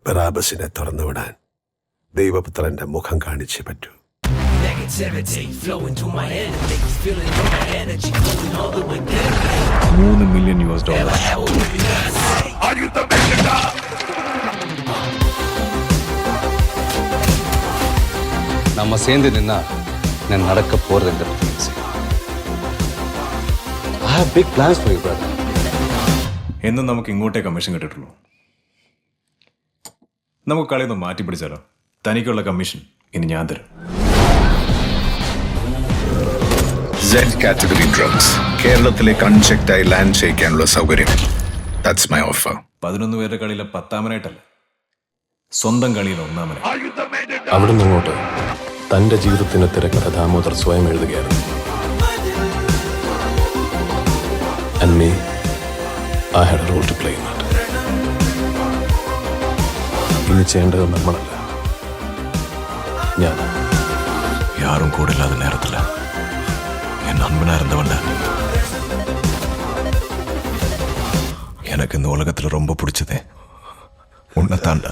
ബറാബസിനെ തുറന്നുവിടാൻ ദൈവപുത്രന്റെ മുഖം കാണിച്ചേ പറ്റൂ. Negativity flowing through my enemies, feeling my energy flowing all the way down. $3 million. Are you the messenger? நம்ம சேர்ந்து நின்னா நான் நடக்க போறதுங்கிறது I have big plans for you, brother. എന്നും നമുക്ക് ഇങ്ങോട്ടേ കമ്മീഷൻ കിട്ടിട്ടുള്ളൂ. നമുക്ക് കളിയൊന്ന് മാറ്റി പിടിച്ചാലോ? തനിക്കുള്ള കമ്മീഷൻ ഇനി ഞാൻ തരും. Z കാറ്റഗറി ഡ്രഗ്സ് കേരളത്തിലേക്ക് അൺചെക്ഡായി ലാൻഡ് ചെയ്യിക്കാനുള്ള സൗകര്യം. That's my offer. 11 പേരുടെ കളിയിലെ 10ാമനായിട്ടല്ല, സ്വന്തം കളിയിൽ 1ാമനായി. അവിടെ നിന്നങ്ങോട്ട് തൻ്റെ ജീവിതത്തിൻ്റെ തിരക്കഥ ദാമോദർ സ്വയം എഴുതുകയായിരുന്നു. And me, I had a role to play in that. ഇനി ചെയ്യേണ്ടത് നമ്മളല്ല, ഞാൻ. யாரும் கூட இல்லாத நேரத்தில் என் நண்பனா இருந்தவன் எனக்கு இந்த உலகத்தில் ரொம்ப பிடிச்சதே உன்னை தாண்டா.